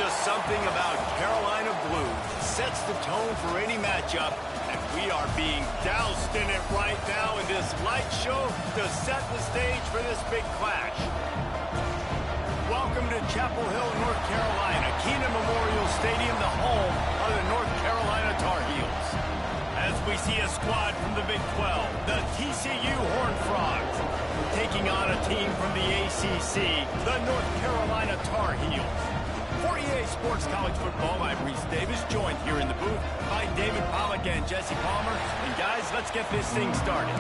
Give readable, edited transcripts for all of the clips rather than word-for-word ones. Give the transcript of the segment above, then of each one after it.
Just something about Carolina blue sets the tone for any matchup, and we are being doused in it right now in this light show to set the stage for this big clash. Welcome to Chapel Hill, North Carolina, Keenan Memorial Stadium, the home of the North Carolina Tar Heels. As we see a squad from the Big 12, the TCU Horned Frogs, taking on a team from the ACC, the North Carolina Tar Heels. For EA Sports College Football, I'm Reese Davis, joined here in the booth by David Pollack and Jesse Palmer. And guys, let's get this thing started.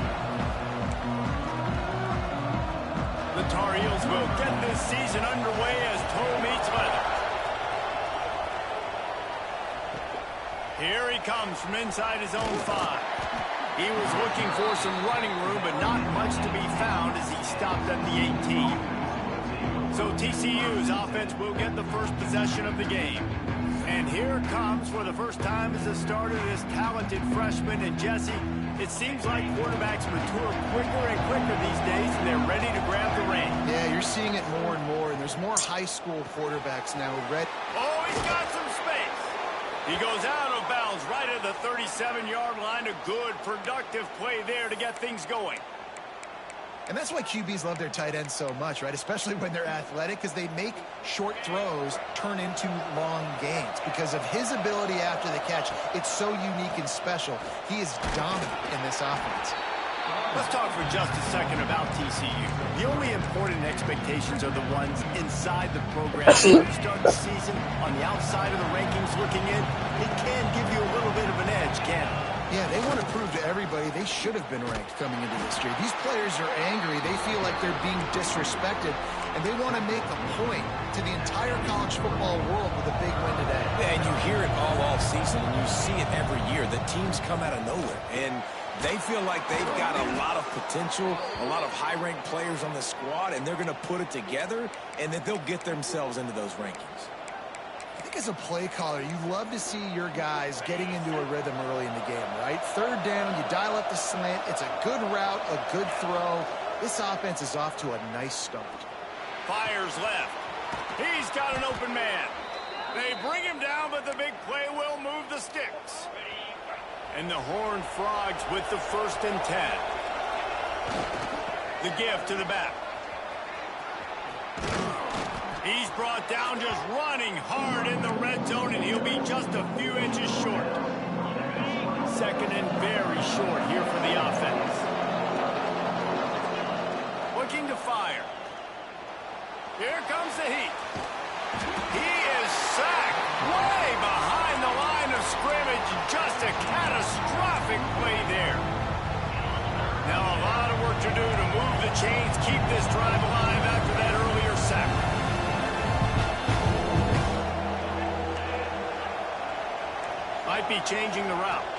The Tar Heels will get this season underway as toe meets leather. Here he comes from inside his own 5. He was looking for some running room, but not much to be found as he stopped at the 18. So TCU's offense will get the first possession of the game. And here comes, for the first time as a starter, this talented freshman. And Jesse, it seems like quarterbacks mature quicker and quicker these days, and they're ready to grab the reins. Yeah, you're seeing it more and more, and there's more high school quarterbacks now. Oh, he's got some space. He goes out of bounds right at the 37-yard line. A good, productive play there to get things going. And that's why QBs love their tight ends so much, right? Especially when they're athletic, because they make short throws turn into long gains. Because of his ability after the catch, it's so unique and special. He is dominant in this offense. Let's talk for just a second about TCU. The only important expectations are the ones inside the program. When you start the season on the outside of the rankings looking in, it can give you a little bit of an edge, can't it? Yeah, they want to prove to everybody they should have been ranked coming into this year. These players are angry. They feel like they're being disrespected, and they want to make a point to the entire college football world with a big win today. Yeah, and you hear it all season, and you see it every year. The teams come out of nowhere, and they feel like they've got a lot of potential, a lot of high-ranked players on the squad, and they're going to put it together, and that they'll get themselves into those rankings. I think as a play caller, you love to see your guys getting into a rhythm early in the game, right? Third down, you dial up the slant. It's a good route, a good throw. This offense is off to a nice start. Fires left. He's got an open man. They bring him down, but the big play will move the sticks. And the Horned Frogs with the 1st and 10. The give to the back. He's brought down just running hard in the red zone, and he'll be just a few inches short. 2nd and very short here for the offense. Looking to fire. Here comes the heat. He is sacked way behind the line of scrimmage. Just a catastrophic play there. Now a lot of work to do to move the chains, keep this drive alive after that earlier sack. Might be changing the route.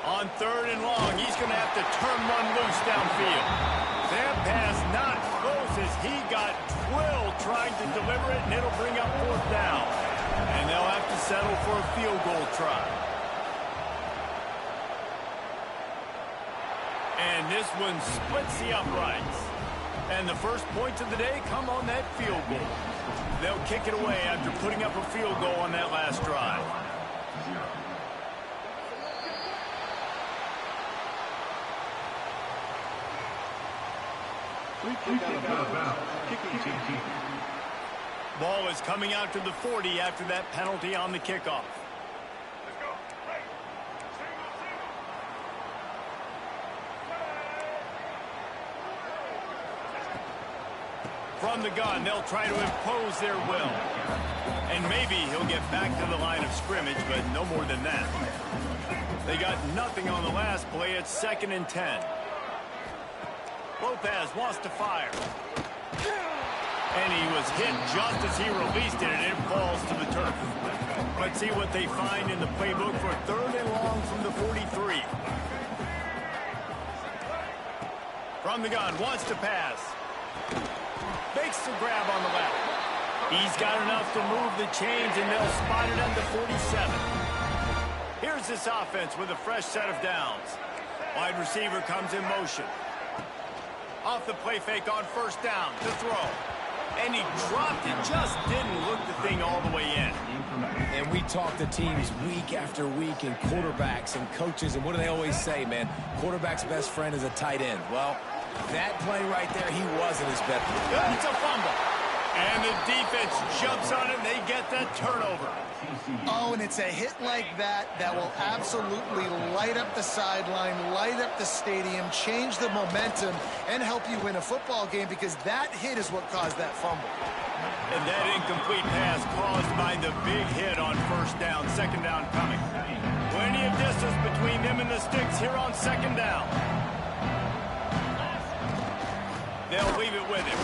On 3rd and long, he's going to have to turn one loose downfield. That pass not close as he got drilled trying to deliver it, and it'll bring up 4th down. And they'll have to settle for a field goal try. And this one splits the uprights. And the first points of the day come on that field goal. They'll kick it away after putting up a field goal on that last drive. Ball is coming out to the 40 after that penalty on the kickoff. From the gun, they'll try to impose their will. And maybe he'll get back to the line of scrimmage, but no more than that. They got nothing on the last play. It's 2nd and 10. Lopez wants to fire. And he was hit just as he released it, and it falls to the turf. Let's see what they find in the playbook for 3rd and long from the 43. From the gun, wants to pass. Makes the grab on the left. He's got enough to move the chains, and they'll spot it at the 47. Here's this offense with a fresh set of downs. Wide receiver comes in motion. Off the play fake on 1st down to throw. And he dropped it, just didn't look the thing all the way in. And we talk to teams week after week and quarterbacks and coaches, and what do they always say, man? Quarterback's best friend is a tight end. Well, that play right there, he wasn't his best. It's a fumble. And the defense jumps on it, and they get that turnover. Oh, and it's a hit like that that will absolutely light up the sideline, light up the stadium, change the momentum, and help you win a football game, because that hit is what caused that fumble. And that incomplete pass caused by the big hit on first down, second down coming. Plenty of distance between them and the sticks here on second down. They'll leave it with him.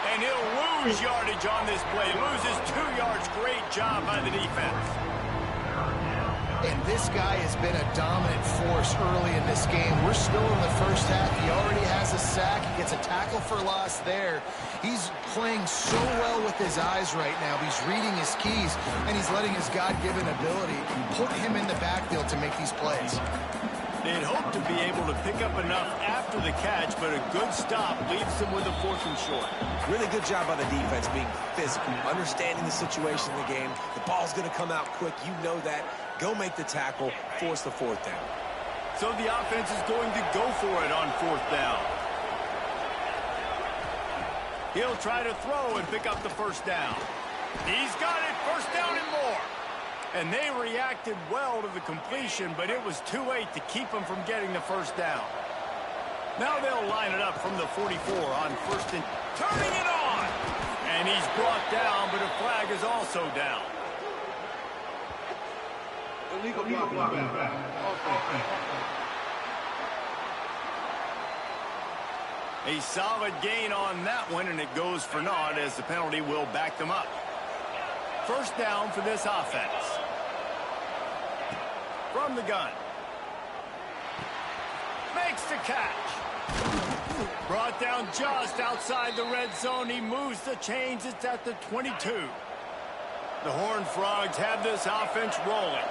And he'll lose yardage on this play. Loses 2 yards. Great job by the defense. And this guy has been a dominant force early in this game. We're still in the first half. He already has a sack. He gets a tackle for loss there. He's playing so well with his eyes right now. He's reading his keys, and he's letting his God-given ability put him in the backfield to make these plays. They'd hope to be able to pick up enough after the catch, but a good stop leaves them with a 4th and short. Really good job by the defense being physical, understanding the situation in the game. The ball's going to come out quick. You know that. Go make the tackle, force the 4th down. So the offense is going to go for it on 4th down. He'll try to throw and pick up the first down. He's got it, first down and more. And they reacted well to the completion, but it was too late to keep them from getting the first down. Now they'll line it up from the 44 on first and turning it on. And he's brought down, but a flag is also down. Illegal block. A solid gain on that one, and it goes for naught as the penalty will back them up. First down for this offense. From the gun. Makes the catch. Brought down just outside the red zone. He moves the chains. It's at the 22. The Horned Frogs have this offense rolling.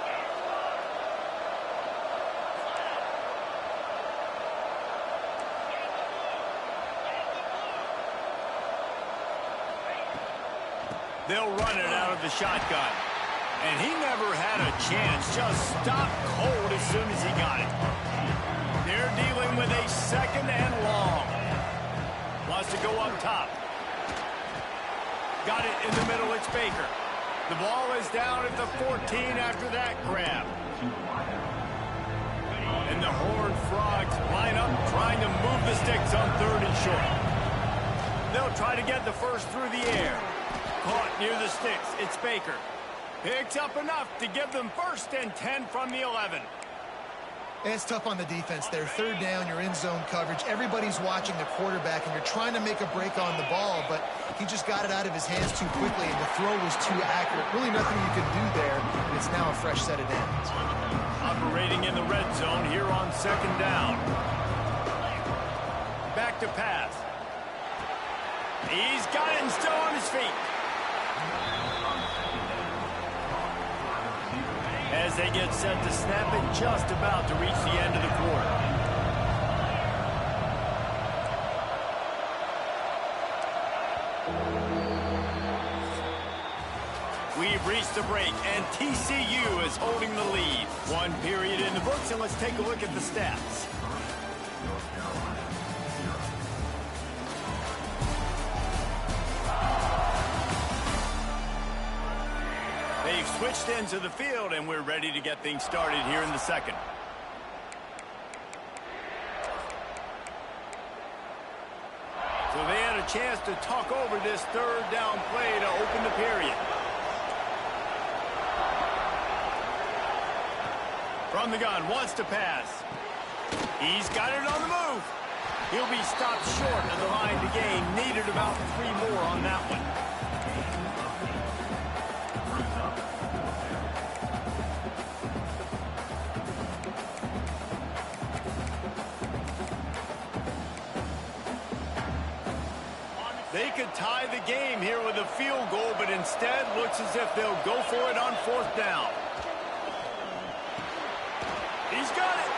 They'll run it out of the shotgun. And he never had a chance. Just stopped cold as soon as he got it. They're dealing with a second and long. Wants to go up top. Got it in the middle. It's Baker. The ball is down at the 14 after that grab. And the Horned Frogs line up trying to move the sticks on 3rd and short. They'll try to get the first through the air. Caught near the sticks. It's Baker. Picks up enough to give them 1st and 10 from the 11. It's tough on the defense there. 3rd down, you're in zone coverage. Everybody's watching the quarterback, and you're trying to make a break on the ball, but he just got it out of his hands too quickly, and the throw was too accurate. Really nothing you could do there, and it's now a fresh set of downs. Operating in the red zone here on 2nd down. Back to pass. He's got it and still on his feet. As they get set to snap it, just about to reach the end of the quarter. We've reached the break, and TCU is holding the lead. 1 period in the books, and let's take a look at the stats. They've switched into the field, and we're ready to get things started here in the second. So they had a chance to talk over this 3rd down play to open the period. From the gun, wants to pass. He's got it on the move. He'll be stopped short of the line to gain. Needed about 3 more on that one. They could tie the game here with a field goal, but instead looks as if they'll go for it on 4th down. He's got it,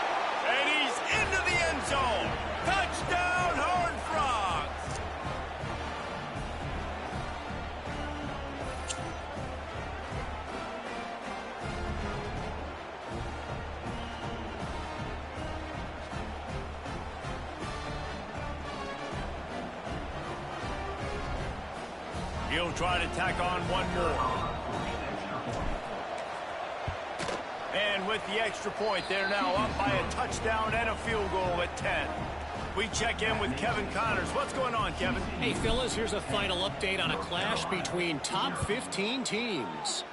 and he's into the end zone. Touchdown, Horned Frogs! He'll try to tack on one more. And with the extra point, they're now up by a touchdown and a field goal at 10. We check in with Kevin Connors. What's going on, Kevin? Hey, fellas, here's a final update on a clash between top 15 teams.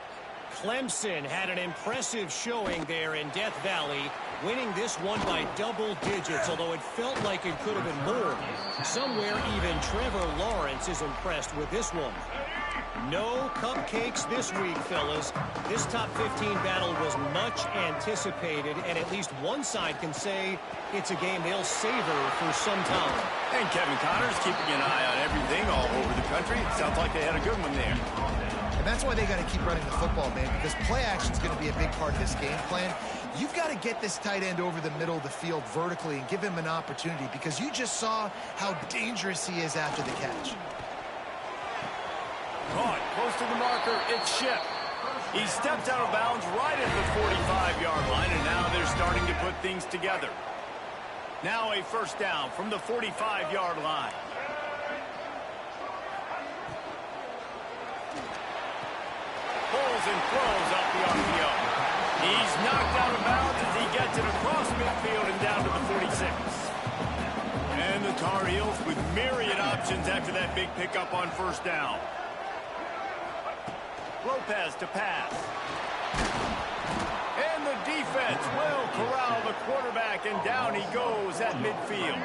Clemson had an impressive showing there in Death Valley, winning this one by double digits, although it felt like it could have been more. Somewhere even Trevor Lawrence is impressed with this one. No cupcakes this week, fellas. This top 15 battle was much anticipated, and at least one side can say it's a game they'll savor for some time. And Kevin Connors keeping an eye on everything all over the country. It sounds like they had a good one there. And that's why they got to keep running the football, man, because play action is going to be a big part of this game plan. You've got to get this tight end over the middle of the field vertically and give him an opportunity, because you just saw how dangerous he is after the catch. Caught close to the marker. It's Ship. He stepped out of bounds right at the 45-yard line, and now they're starting to put things together. Now a first down from the 45-yard line. Pulls and throws off the RPO. He's knocked out of bounds as he gets it across midfield and down to the 46. And the Tar Heels with myriad options after that big pickup on first down. Lopez to pass. And the defense will corral the quarterback, and down he goes at midfield.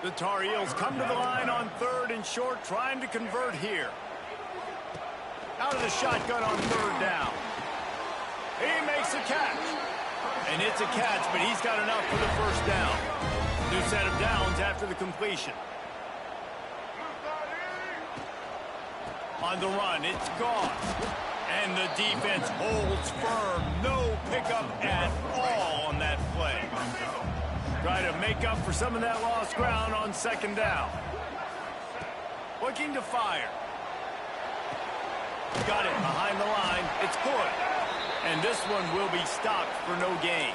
The Tar Heels come to the line on 3rd and short, trying to convert here. Out of the shotgun on 3rd down. He makes a catch. And it's a catch, but he's got enough for the first down. New set of downs after the completion. On the run, it's gone. And the defense holds firm. No pickup at all on that play. Try to make up for some of that lost ground on 2nd down. Looking to fire. Got it behind the line. It's good. And this one will be stopped for no gain.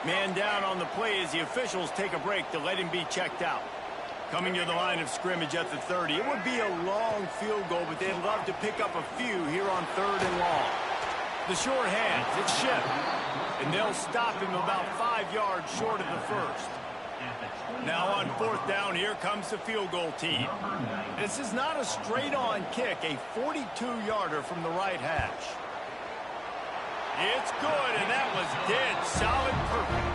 Man down on the play as the officials take a break to let him be checked out. Coming to the line of scrimmage at the 30. It would be a long field goal, but they'd love to pick up a few here on 3rd and long. The short hands, it's Ship. And they'll stop him about 5 yards short of the first. Now on 4th down, here comes the field goal team. This is not a straight-on kick, a 42-yarder from the right hash. It's good, and that was dead solid perfect.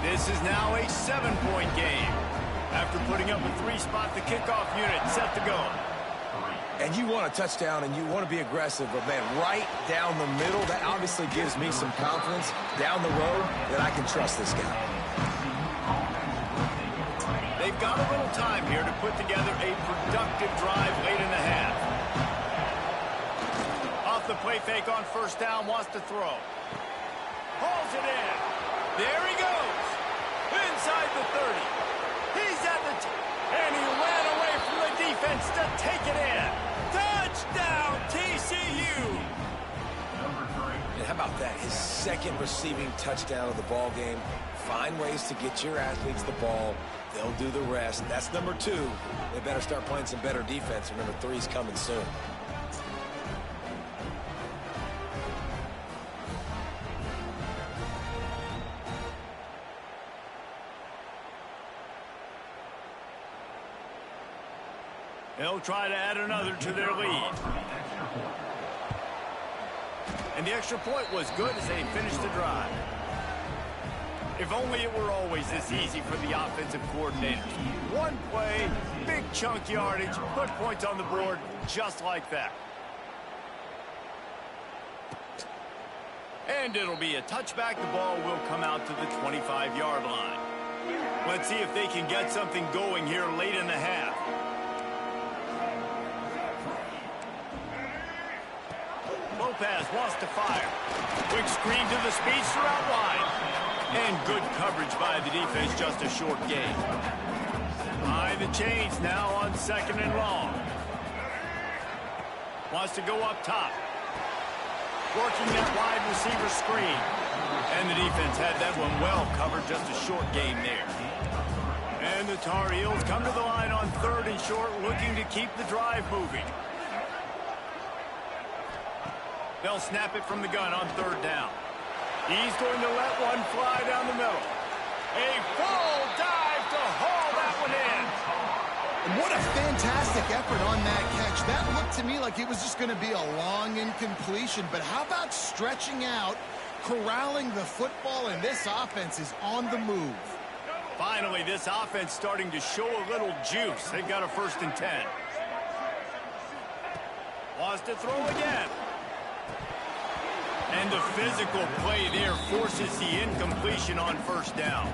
This is now a 7-point game. After putting up a 3-spot, the kickoff unit set to go. And you want a touchdown, and you want to be aggressive, but, man, right down the middle, that obviously gives me some confidence down the road that I can trust this guy. They've got a little time here to put together a productive drive late in the half. Off the play fake on first down, wants to throw. Hauls it in. There he goes. Inside the 30. He's at the and he ran away from the defense to take it in. Touchdown, TCU. And how about that? His 2nd receiving touchdown of the ball game. Find ways to get your athletes the ball. They'll do the rest. That's number 2. They better start playing some better defense, and number 3's coming soon. They'll try to add another to their lead. And the extra point was good as they finished the drive. If only it were always this easy for the offensive coordinators. One play, big chunk yardage, put points on the board just like that. And it'll be a touchback. The ball will come out to the 25-yard line. Let's see if they can get something going here late in the half. Lopez wants to fire. Quick screen to the speedster out wide. And good coverage by the defense, just a short gain. By the chains now on 2nd and long. Wants to go up top. Working that wide receiver screen. And the defense had that one well covered, just a short gain there. And the Tar Heels come to the line on 3rd and short, looking to keep the drive moving. They'll snap it from the gun on 3rd down. He's going to let one fly down the middle. A full dive to haul that one in. And what a fantastic effort on that catch. That looked to me like it was just going to be a long incompletion. But how about stretching out, corralling the football, and this offense is on the move. Finally, this offense starting to show a little juice. They've got a 1st and 10. Wants to throw again. And the physical play there forces the incompletion on 1st down.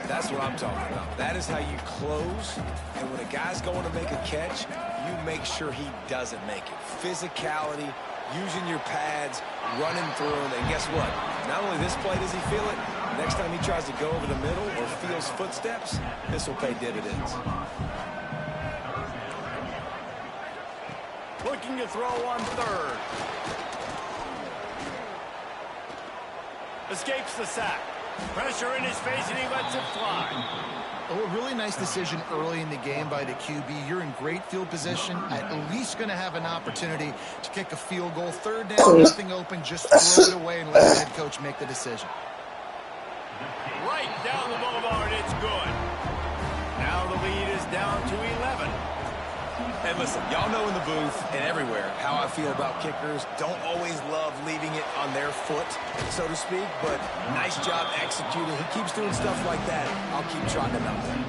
That's what I'm talking about. That is how you close. And when a guy's going to make a catch, you make sure he doesn't make it. Physicality, using your pads, running through them. And guess what? Not only this play does he feel it, next time he tries to go over the middle or feels footsteps, this will pay dividends. Looking to throw on 3rd. Escapes the sack. Pressure in his face, and he lets it fly. Oh, a really nice decision early in the game by the QB. You're in great field position, at least going to have an opportunity to kick a field goal. 3rd down, nothing open, just throw it away and let the head coach make the decision. Right down the boulevard, it's good. Now the lead is down to 11. And listen, y'all know in the booth and everywhere how I feel about kickers. Don't always love leaving it on their foot, so to speak, but nice job executing. He keeps doing stuff like that. I'll keep trotting him out there.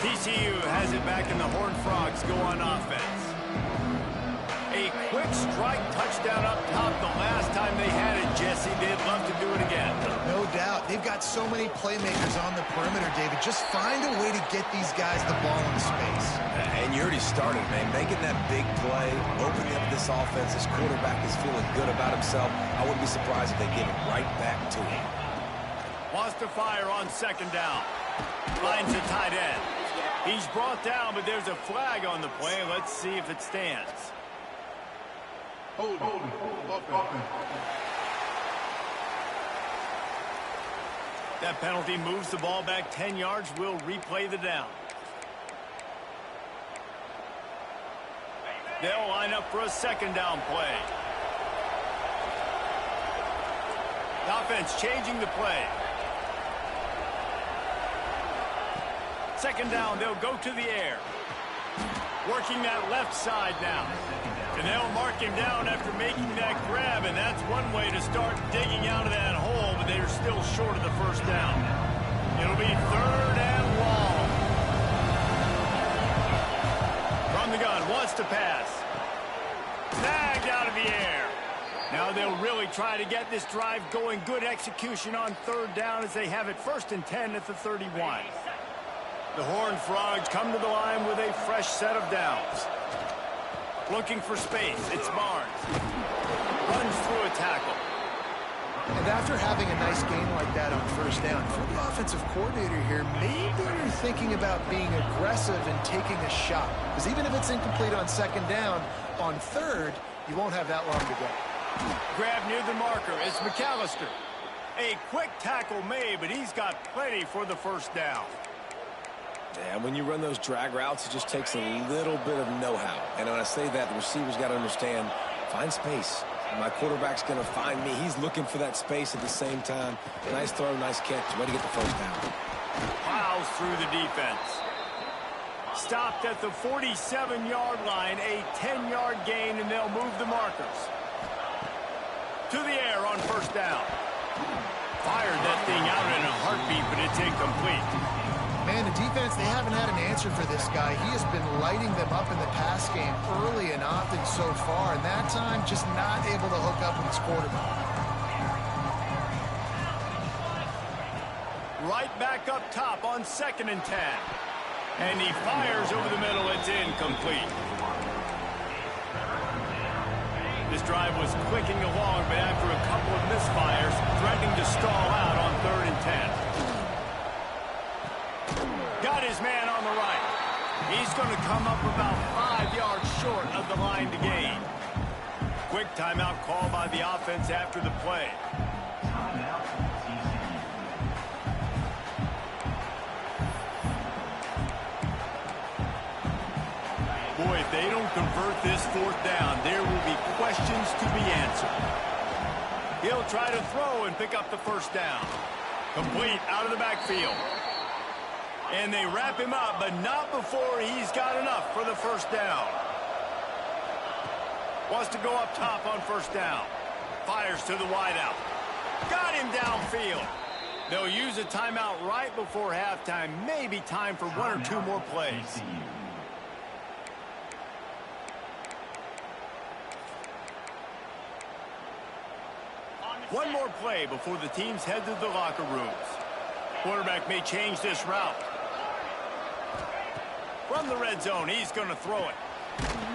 TCU has it back, and the Horned Frogs go on offense. A quick strike touchdown up top the last time they had it, Jesse. They'd love to do it again. No doubt. They've got so many playmakers on the perimeter, David. Just find a way to get these guys the ball in space. And you already started, man. Making that big play, opening up this offense. This quarterback is feeling good about himself. I wouldn't be surprised if they give it right back to him. Wants to fire on 2nd down. Finds a tight end. He's brought down, but there's a flag on the play. Let's see if it stands. Hold. That penalty moves the ball back 10 yards. We'll replay the down. They'll line up for a 2nd down play. The offense changing the play. 2nd down, they'll go to the air. Working that left side now. And they'll mark him down after making that grab, and that's one way to start digging out of that hole, but they're still short of the 1st down. It'll be 3rd and long. From the gun, wants to pass. Snagged out of the air. Now they'll really try to get this drive going. Good execution on 3rd down as they have it 1st and 10 at the 31. The Horned Frogs come to the line with a fresh set of downs. Looking for space. It's Barnes. Runs through a tackle. And after having a nice game like that on 1st down, for the offensive coordinator here, maybe you're thinking about being aggressive and taking a shot. Because even if it's incomplete on 2nd down, on 3rd, you won't have that long to go. Grab near the marker. It's McAllister. A quick tackle made, but he's got plenty for the 1st down. Yeah, when you run those drag routes, it just takes a little bit of know-how. And when I say that, the receiver's got to understand, find space. My quarterback's going to find me. He's looking for that space at the same time. Nice throw, nice catch. Way to get the 1st down. Plows through the defense. Stopped at the 47-yard line, a 10-yard gain, and they'll move the markers. To the air on 1st down. Fired that thing out in a heartbeat, but it's incomplete. Man, the defense, they haven't had an answer for this guy. He has been lighting them up in the pass game early and often so far, and that time just not able to hook up with his quarterback. Right back up top on 2nd and 10. And he fires over the middle. It's incomplete. This drive was clicking along, but after a couple of misfires, threatening to stall out on 3rd and 10. Got his man on the right. He's going to come up about 5 yards short of the line to gain. Quick timeout call by the offense after the play. they don't convert this fourth down, there will be questions to be answered. He'll try to throw and pick up the first down. Complete out of the backfield. And they wrap him up, but not before he's got enough for the first down. Wants to go up top on first down. Fires to the wideout. Got him downfield. They'll use a timeout right before halftime. Maybe time for one or two more plays. One more play before the teams head to the locker rooms. Quarterback may change this route. From the red zone, he's going to throw it.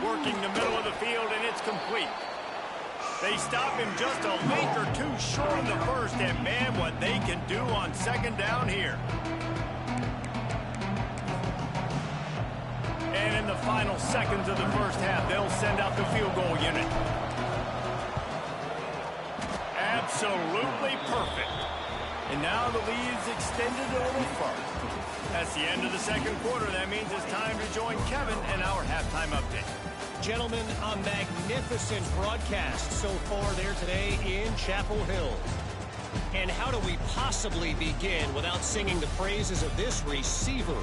Working the middle of the field, and it's complete. They stop him just a length or two short of the first, and man, what they can do on second down here. And in the final seconds of the first half, they'll send out the field goal unit. Absolutely perfect. And now the lead's extended a little further. That's the end of the second quarter. That means it's time to join Kevin in our halftime update. Gentlemen, a magnificent broadcast so far there today in Chapel Hill. And how do we possibly begin without singing the praises of this receiver?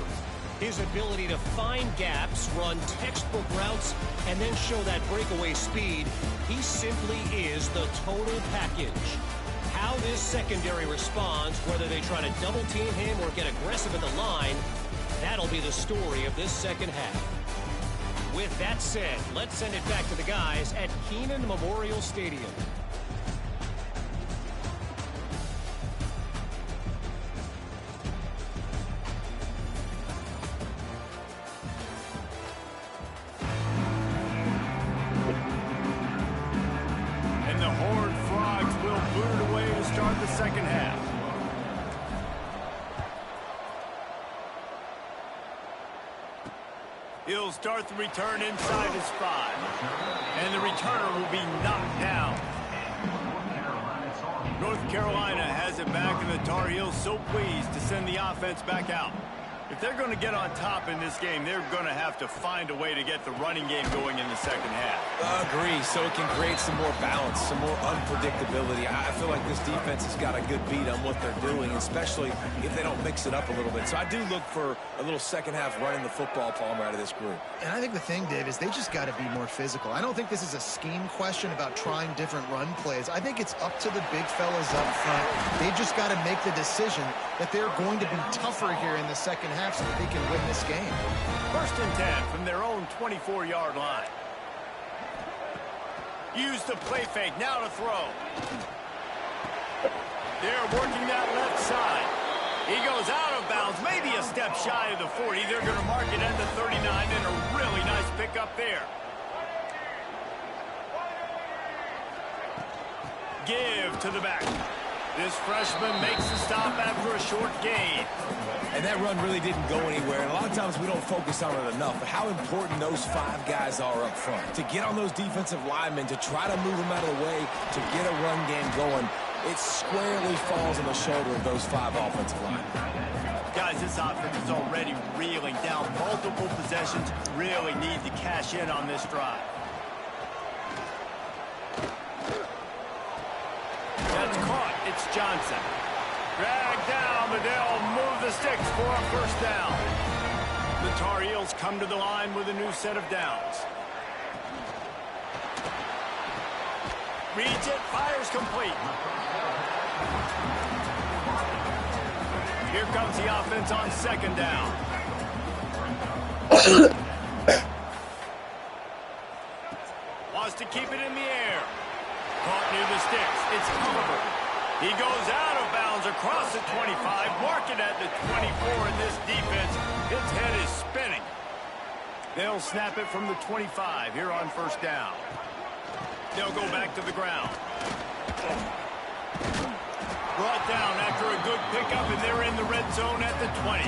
His ability to find gaps, run textbook routes, and then show that breakaway speed. He simply is the total package. How this secondary responds, whether they try to double team him or get aggressive at the line, that'll be the story of this second half. With that said, let's send it back to the guys at Kenan Memorial Stadium. And the Horned Frogs will boot it away to start the second half. He'll start the return inside his 5. And the returner will be knocked down. North Carolina has it back, and the Tar Heels so pleased to send the offense back out. If they're going to get on top in this game, they're going to have to find a way to get the running game going in the second half. Agree, so it can create some more balance, some more unpredictability. I feel like this defense has got a good beat on what they're doing, especially if they don't mix it up a little bit. So I do look for a little second half running the football, Palmer, out of this group. And I think the thing, Dave, is they just got to be more physical. I don't think this is a scheme question about trying different run plays. I think it's up to the big fellas up front. They've just got to make the decision that they're going to be tougher here in the second half so that they can win this game. 1st and 10 from their own 24-yard line. Use the play fake, now to throw. They're working that left side. He goes out of bounds, maybe a step shy of the 40. They're going to mark it at the 39, and a really nice pickup there. Give to the back. This freshman makes the stop after a short gain. And that run really didn't go anywhere. And a lot of times we don't focus on it enough, but how important those 5 guys are up front. To get on those defensive linemen, to try to move them out of the way, to get a run game going, it squarely falls on the shoulder of those 5 offensive linemen. Guys, this offense is already reeling down multiple possessions. Really need to cash in on this drive. That's caught. It's Johnson. Dragged down, but they'll move the sticks for a first down. The Tar Heels come to the line with a new set of downs. Reads it, fires complete. Here comes the offense on second down. Wants to keep it in the air. Caught near the sticks. It's Oliver. He goes out of bounds across the 25, marking at the 24, and this defense, its head is spinning. They'll snap it from the 25 here on first down. They'll go back to the ground. Brought down after a good pickup, and they're in the red zone at the 20.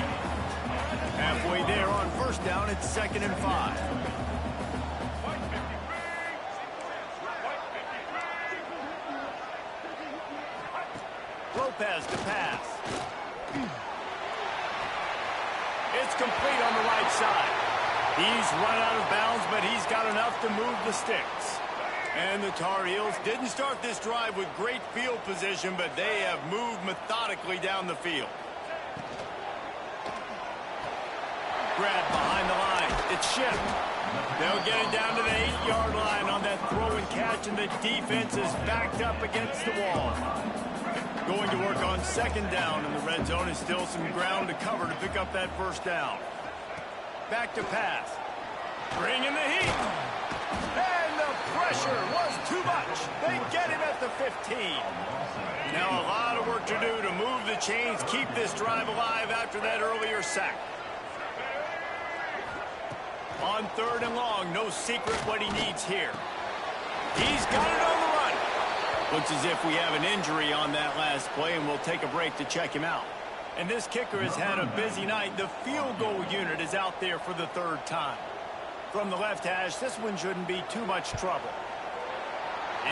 Halfway there on first down, it's 2nd and 5. Lopez to pass. It's complete on the right side. He's run out of bounds, but he's got enough to move the sticks. And the Tar Heels didn't start this drive with great field position, but they have moved methodically down the field. Grab behind the line. It's Schiff. They'll get it down to the 8-yard line on that throw and catch, and the defense is backed up against the wall. Going to work on second down, and the red zone is still some ground to cover to pick up that first down. Back to pass. Bringing the heat. And the pressure was too much. They get him at the 15. Now a lot of work to do to move the chains, keep this drive alive after that earlier sack. On third and long, no secret what he needs here. He's got it on the run. Looks as if we have an injury on that last play, and we'll take a break to check him out. And this kicker has had a busy night. The field goal unit is out there for the third time. From the left hash, this one shouldn't be too much trouble.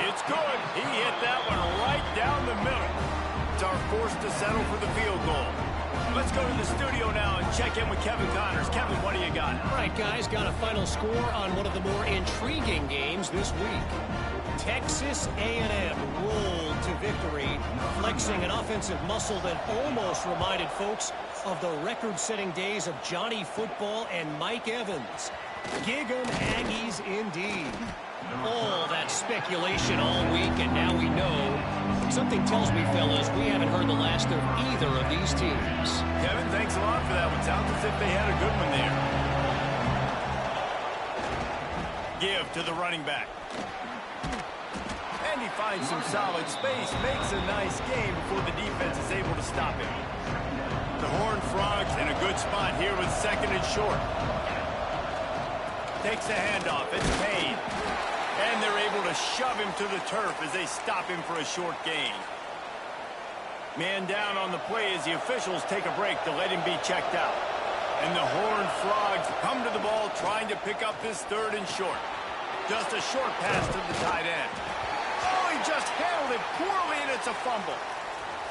It's good. He hit that one right down the middle. It's our forced to settle for the field goal. Let's go to the studio now and check in with Kevin Connors. Kevin, what do you got? All right, guys, got a final score on one of the more intriguing games this week. Texas A&M rolled to victory, flexing an offensive muscle that almost reminded folks of the record-setting days of Johnny Football and Mike Evans. Gig 'em Aggies indeed. All that speculation all week, and now we know. Something tells me, fellas, we haven't heard the last of either of these teams. Kevin, thanks a lot for that one. Sounds as if they had a good one there. Give to the running back. And he finds some solid space, makes a nice game before the defense is able to stop him. The Horned Frogs in a good spot here with second and short. Takes the handoff. It's Payne. And they're able to shove him to the turf as they stop him for a short gain. Man down on the play as the officials take a break to let him be checked out. And the Horned Frogs come to the ball trying to pick up this third and short. Just a short pass to the tight end. Oh, he just handled it poorly, and it's a fumble.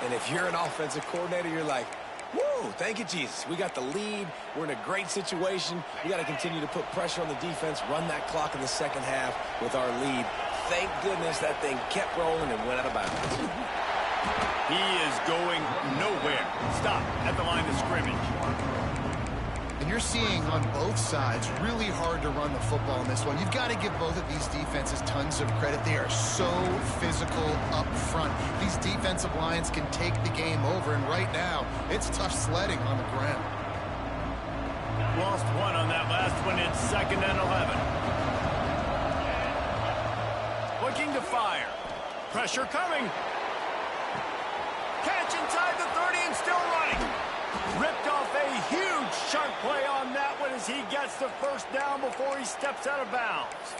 And if you're an offensive coordinator, you're like, whoa, thank you, Jesus. We got the lead. We're in a great situation. We got to continue to put pressure on the defense, run that clock in the second half with our lead. Thank goodness that thing kept rolling and went out of bounds. He is going nowhere. Stop at the line of scrimmage. And you're seeing on both sides really hard to run the football in this one. You've got to give both of these defenses tons of credit. They are so physical up front. These defensive lines can take the game over, and right now, it's tough sledding on the ground. Lost one on that last one. It's second and 11. Looking to fire. Pressure coming. Catch inside the 30 and still running. Ripped off a huge chunk play on that one as he gets the first down before he steps out of bounds.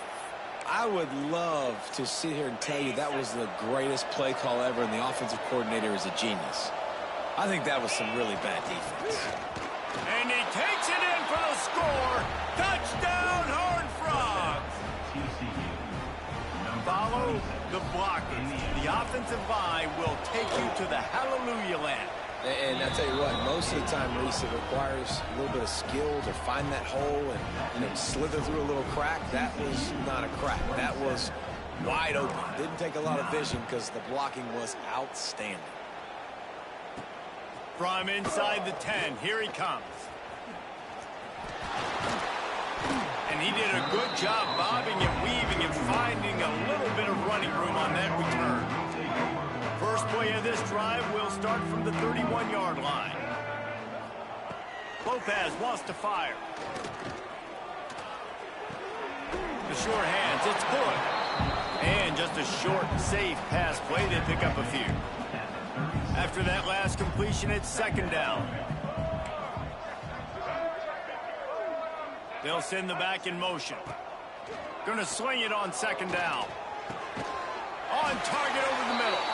I would love to sit here and tell you that was the greatest play call ever, and the offensive coordinator is a genius. I think that was some really bad defense. And he takes it in for the score. Touchdown, Horned Frogs. Follow the blockers. The offensive line will take you to the hallelujah land. And I tell you what, most of the time, Reese, it requires a little bit of skill to find that hole and slither through a little crack. That was not a crack. That was wide open. Didn't take a lot of vision because the blocking was outstanding. From inside the 10, here he comes. And he did a good job bobbing and weaving and finding a little bit of running room on that return. First play of this drive will start from the 31-yard line. Lopez wants to fire. The short hands, it's good. And just a short, safe pass play. They pick up a few. After that last completion, it's second down. They'll send the back in motion. Going to swing it on second down. On target over the middle.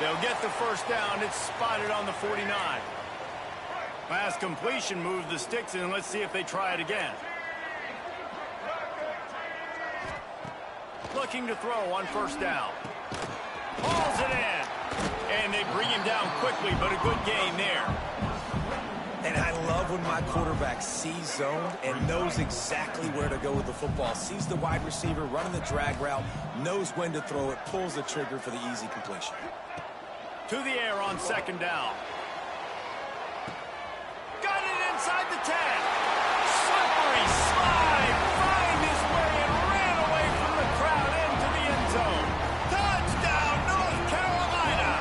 They'll get the first down. It's spotted on the 49. Last completion moved the sticks, and let's see if they try it again. Looking to throw on first down. Hauls it in. And they bring him down quickly, but a good gain there. And I love when my quarterback quarterback sees zone and knows exactly where to go with the football. Sees the wide receiver running the drag route, knows when to throw it, pulls the trigger for the easy completion. To the air on second down. Got it inside the 10. Slippery slide. Find his way and ran away from the crowd into the end zone. Touchdown, North Carolina.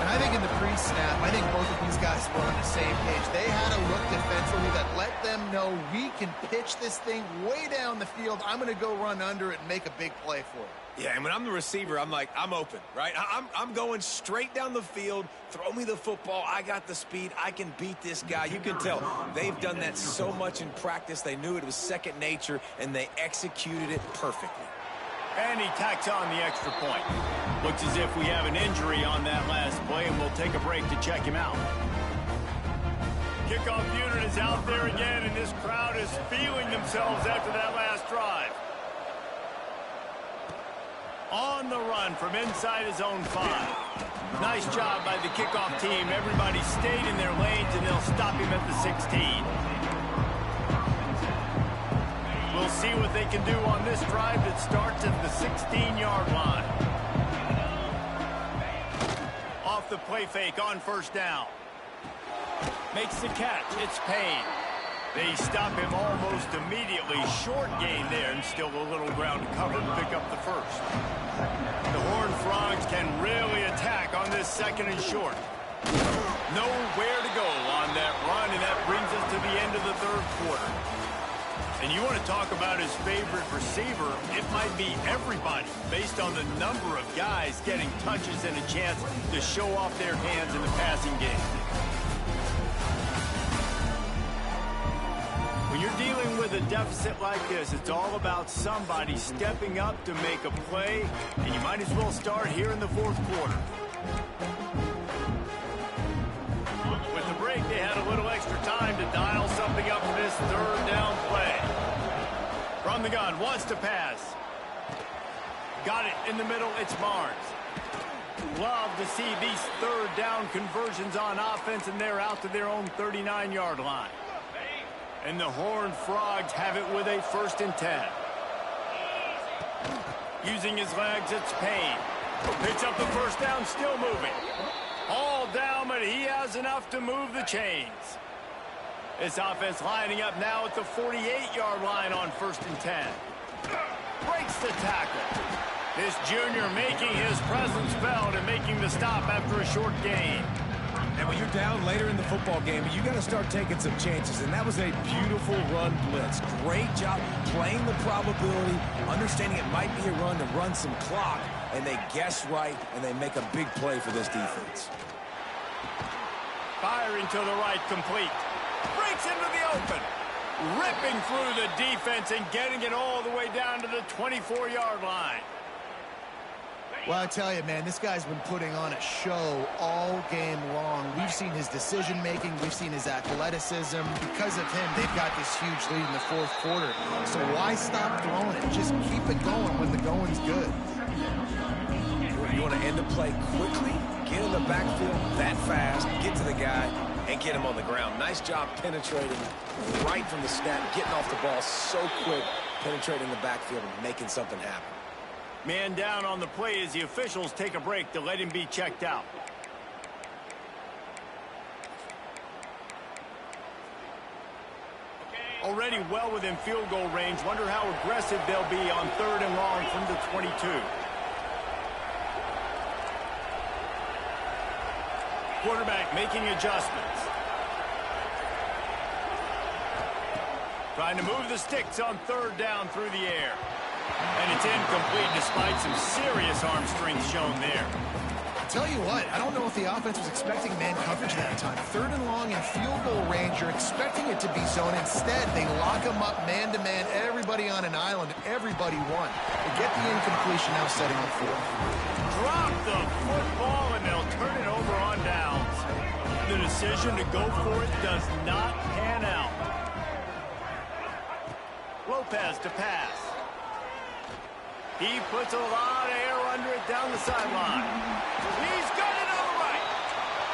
And I think in the pre-snap, I think both of these guys were on the same page. They had a look defensively that let them know we can pitch this thing way down the field. I'm going to go run under it and make a big play for it. Yeah, and when I'm the receiver, I'm like, I'm open, right? I'm going straight down the field. Throw me the football. I got the speed. I can beat this guy. You can tell they've done that so much in practice. They knew it was second nature, and they executed it perfectly. And he tacks on the extra point. Looks as if we have an injury on that last play, and we'll take a break to check him out. Kickoff unit is out there again, and this crowd is feeling themselves after that last drive. On the run from inside his own 5. Nice job by the kickoff team. Everybody stayed in their lanes, and they'll stop him at the 16. We'll see what they can do on this drive that starts at the 16-yard line. Off the play fake on first down. Makes the catch. It's Payne. They stop him almost immediately. Short gain there, and still a little ground to cover to pick up the first. The Horned Frogs can really attack on this second and short. Nowhere to go on that run, and that brings us to the end of the third quarter. And you want to talk about his favorite receiver, it might be everybody, based on the number of guys getting touches and a chance to show off their hands in the passing game. When you're dealing with a deficit like this, it's all about somebody stepping up to make a play, and you might as well start here in the fourth quarter. With the break, they had a little extra time to dial something up for this third down play. From the gun, wants to pass. Got it in the middle, it's Barnes. Love to see these third down conversions on offense, and they're out to their own 39-yard line. And the Horned Frogs have it with a 1st and 10. Using his legs, it's Payne. Picks up the first down, still moving. All down, but he has enough to move the chains. This offense lining up now at the 48-yard line on 1st and 10. Breaks the tackle. This junior making his presence felt and making the stop after a short gain. And when you're down later in the football game, you got to start taking some chances. And that was a beautiful run blitz. Great job playing the probability, understanding it might be a run to run some clock. And they guess right, and they make a big play for this defense. Firing to the right, complete. Breaks into the open. Ripping through the defense and getting it all the way down to the 24-yard line. Well, I tell you, man, this guy's been putting on a show all game long. We've seen his decision-making. We've seen his athleticism. Because of him, they've got this huge lead in the fourth quarter. So why stop throwing it? Just keep it going when the going's good. You want to end the play quickly, get in the backfield that fast, get to the guy, and get him on the ground. Nice job penetrating right from the snap, getting off the ball so quick, penetrating the backfield and making something happen. Man down on the play as the officials take a break to let him be checked out. Already well within field goal range. Wonder how aggressive they'll be on 3rd and long from the 22. Quarterback making adjustments. Trying to move the sticks on 3rd down through the air. And it's incomplete despite some serious arm strength shown there. Tell you what, I don't know if the offense was expecting man coverage that time. 3rd and long in field goal range, you're expecting it to be zone. Instead, they lock them up man-to-man, everybody on an island, everybody won. They get the incompletion now setting up for it. Drop the football, and they'll turn it over on downs. The decision to go for it does not pan out. Lopez to pass. He puts a lot of air under it down the sideline. He's got it on the right.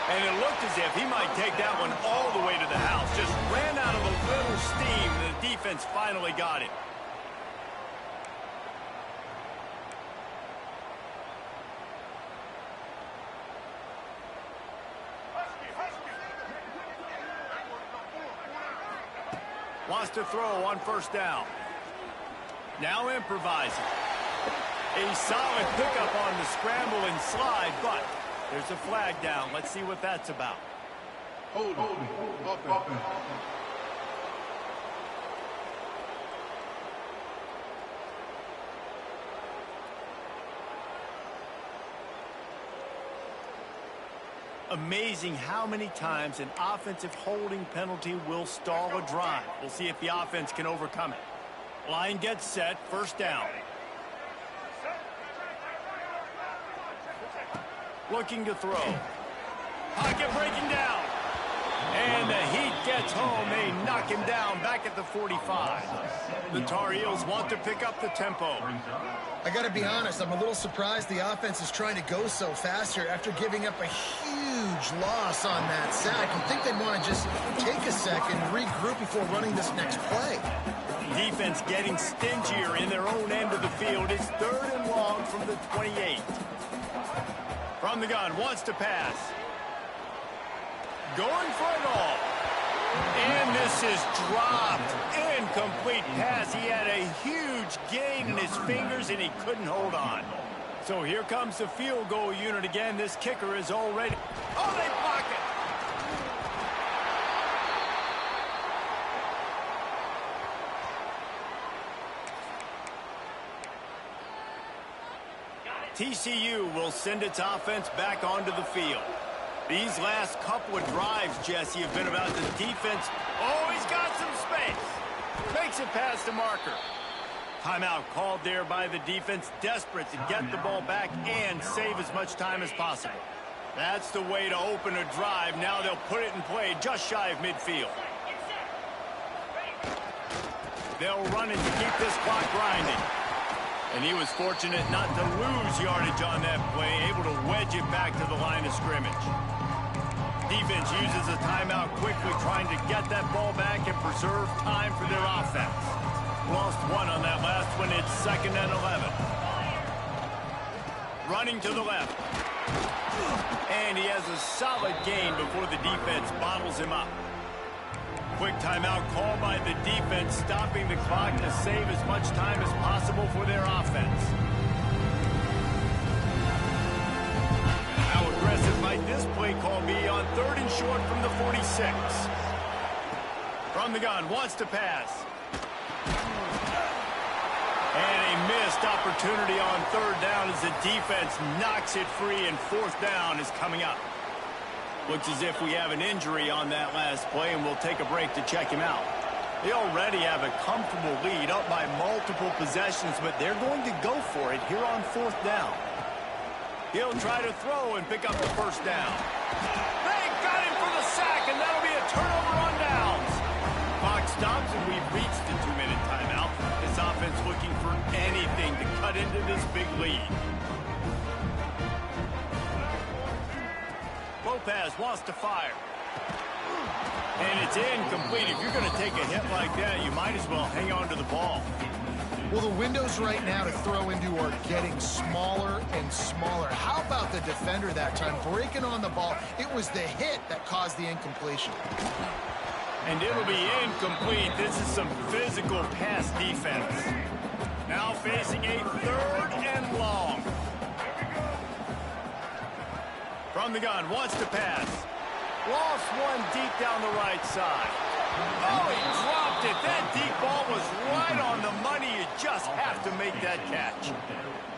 And it looked as if he might take that one all the way to the house. Just ran out of a little steam, and the defense finally got it. Wants to throw on first down. Now improvising. A solid pickup on the scramble and slide, but there's a flag down. Let's see what that's about. Hold on. Amazing how many times an offensive holding penalty will stall a drive. We'll see if the offense can overcome it. Line gets set, first down. Looking to throw. Pocket breaking down. And the Heat gets home. They knock him down back at the 45. The Tar Heels want to pick up the tempo. I got to be honest, I'm a little surprised the offense is trying to go so fast here after giving up a huge loss on that sack. You'd think they'd want to just take a second and regroup before running this next play. Defense getting stingier in their own end of the field. It's 3rd and long from the 28. From the gun, wants to pass. Going for it all. And this is dropped. Incomplete pass. He had a huge gain in his fingers, and he couldn't hold on. So here comes the field goal unit again. This kicker is already... Oh, they block it! TCU will send its offense back onto the field. These last couple of drives, Jesse, have been about the defense. Oh, he's got some space. Makes it past the marker. Timeout called there by the defense, desperate to get the ball back and save as much time as possible. That's the way to open a drive. Now they'll put it in play just shy of midfield. They'll run it to keep this clock grinding. And he was fortunate not to lose yardage on that play, able to wedge it back to the line of scrimmage. Defense uses a timeout quickly, trying to get that ball back and preserve time for their offense. Lost one on that last one. It's 2nd and 11. Running to the left. And he has a solid gain before the defense bottles him up. Quick timeout call by the defense, stopping the clock to save as much time as possible for their offense. How aggressive might this play call be on 3rd and short from the 46? From the gun, wants to pass. And a missed opportunity on 3rd down as the defense knocks it free, and 4th down is coming up. Looks as if we have an injury on that last play, and we'll take a break to check him out. They already have a comfortable lead, up by multiple possessions, but they're going to go for it here on 4th down. He'll try to throw and pick up the 1st down. They got him for the sack, and that'll be a turnover on downs. Clock stops, and we've reached the 2-minute timeout. This offense looking for anything to cut into this big lead. Lopez wants to fire. And it's incomplete. If you're going to take a hit like that, you might as well hang on to the ball. Well, the windows right now to throw into are getting smaller and smaller. How about the defender that time breaking on the ball? It was the hit that caused the incompletion. And it'll be incomplete. This is some physical pass defense. Now facing a 3rd and long. From the gun, wants to pass. Lost one deep down the right side. Oh, he dropped it. That deep ball was right on the money. You just have to make that catch.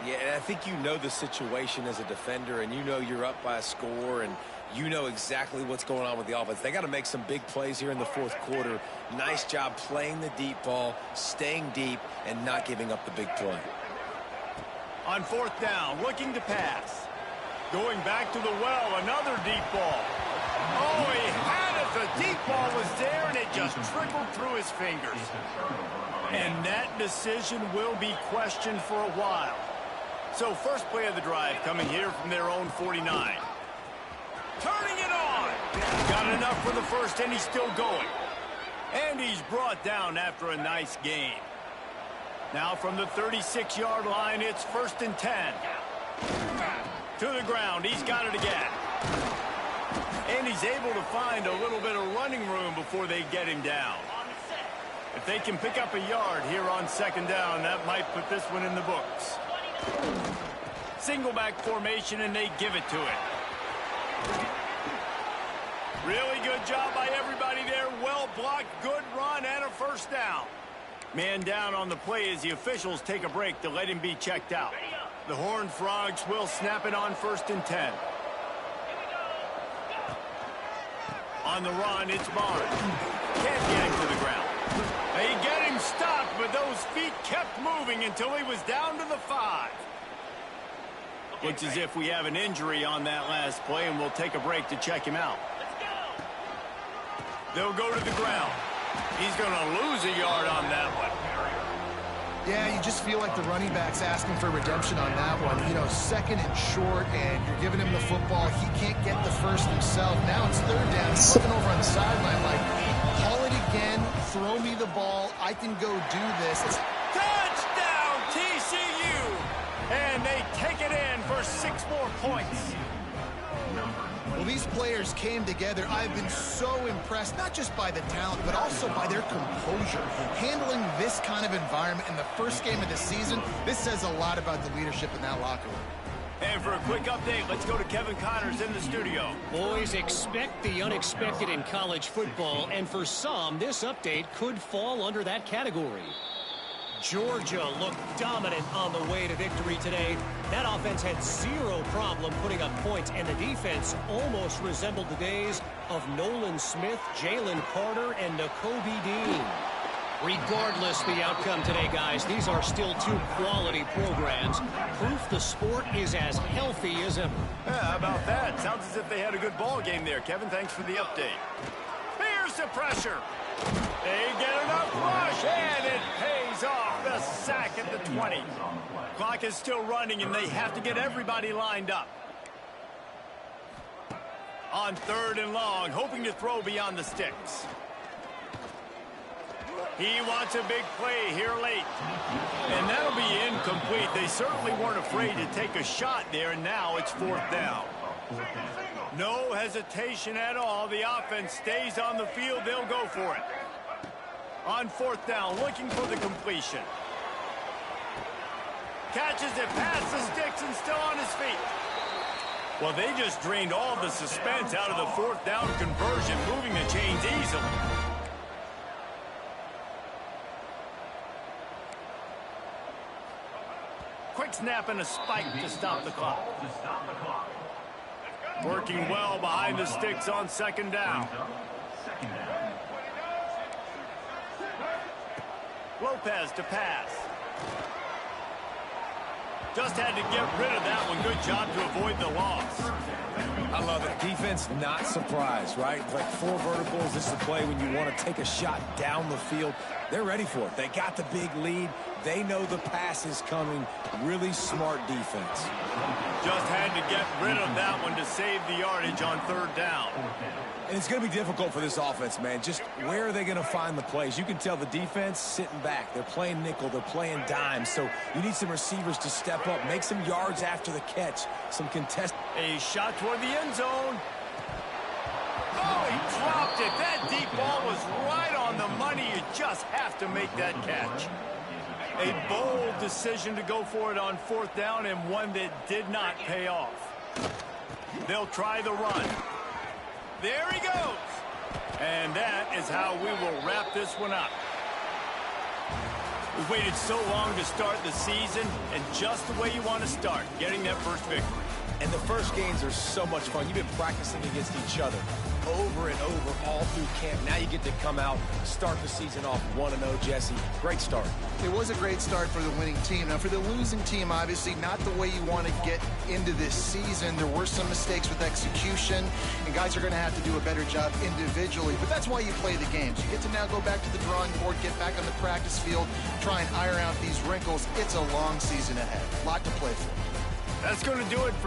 Yeah, and I think you know the situation as a defender, and you know you're up by a score, and you know exactly what's going on with the offense. They got to make some big plays here in the 4th quarter. Nice job playing the deep ball, staying deep, and not giving up the big play. On 4th down, looking to pass. Going back to the well, another deep ball. Oh, he had it. The deep ball was there, and it just trickled through his fingers. And that decision will be questioned for a while. So first play of the drive coming here from their own 49. Turning it Got enough for the first, and he's still going. And he's brought down after a nice gain. Now from the 36-yard line, it's 1st and 10. To the ground, he's got it again. And he's able to find a little bit of running room before they get him down. If they can pick up a yard here on 2nd down, that might put this one in the books. Single back formation, and they give it to it. Really good job by everybody there. Well blocked, good run, and a 1st down. Man down on the play as the officials take a break to let him be checked out. The Horned Frogs will snap it on 1st and 10. On the run, it's Barnes. Can't get him to the ground. They get him stopped, but those feet kept moving until he was down to the 5. Looks as if we have an injury on that last play, and we'll take a break to check him out. They'll go to the ground. He's going to lose a yard on that one. Yeah, you just feel like the running back's asking for redemption on that one. You know, 2nd and short, and you're giving him the football. He can't get the first himself. Now it's 3rd down. He's looking over on the sideline like, call it again, throw me the ball, I can go do this. It's touchdown, TCU! And they take it in for 6 more points. Well, these players came together. I've been so impressed, not just by the talent, but also by their composure. Handling this kind of environment in the first game of the season, this says a lot about the leadership in that locker room. And for a quick update, let's go to Kevin Connors in the studio. Boys, expect the unexpected in college football, and for some, this update could fall under that category. Georgia looked dominant on the way to victory today. That offense had zero problem putting up points, and the defense almost resembled the days of Nolan Smith, Jalen Carter, and Nakobe Dean. Regardless the outcome today, guys, these are still 2 quality programs. Proof the sport is as healthy as ever. Yeah, how about that? Sounds as if they had a good ball game there. Kevin, thanks for the update. Here's the pressure. They get enough rush, and it pays off. The sack at the 20. Clock is still running, and they have to get everybody lined up. On 3rd and long, hoping to throw beyond the sticks. He wants a big play here late. And that'll be incomplete. They certainly weren't afraid to take a shot there, and now it's 4th down. No hesitation at all. The offense stays on the field. They'll go for it. On 4th down, looking for the completion. Catches it past the sticks and still on his feet. Well, they just drained all the suspense out of the 4th down conversion, moving the chains easily. Quick snap and a spike to stop the clock. Working well behind the sticks on 2nd down. Lopez to pass. Just had to get rid of that one. Good job to avoid the loss. I love it. Defense not surprised, right? Like 4 verticals. This is a play when you want to take a shot down the field. They're ready for it. They got the big lead. They know the pass is coming. Really smart defense. Just had to get rid of that one to save the yardage on 3rd down. And it's going to be difficult for this offense, man. Just where are they going to find the plays? You can tell the defense sitting back. They're playing nickel. They're playing dime. So you need some receivers to step up, make some yards after the catch, some contest. A shot toward the end zone. Oh, he dropped it. That deep ball was right on the money. You just have to make that catch. A bold decision to go for it on 4th down, and one that did not pay off. They'll try the run. There he goes. And that is how we will wrap this one up. We've waited so long to start the season, and just the way you want to start, getting that first victory. And the first games are so much fun. You've been practicing against each other over and over all through camp. Now you get to come out, start the season off 1-0, Jesse. Great start. It was a great start for the winning team. Now, for the losing team, obviously, not the way you want to get into this season. There were some mistakes with execution, and guys are going to have to do a better job individually. But that's why you play the games. You get to now go back to the drawing board, get back on the practice field, try and iron out these wrinkles. It's a long season ahead. A lot to play for. That's going to do it for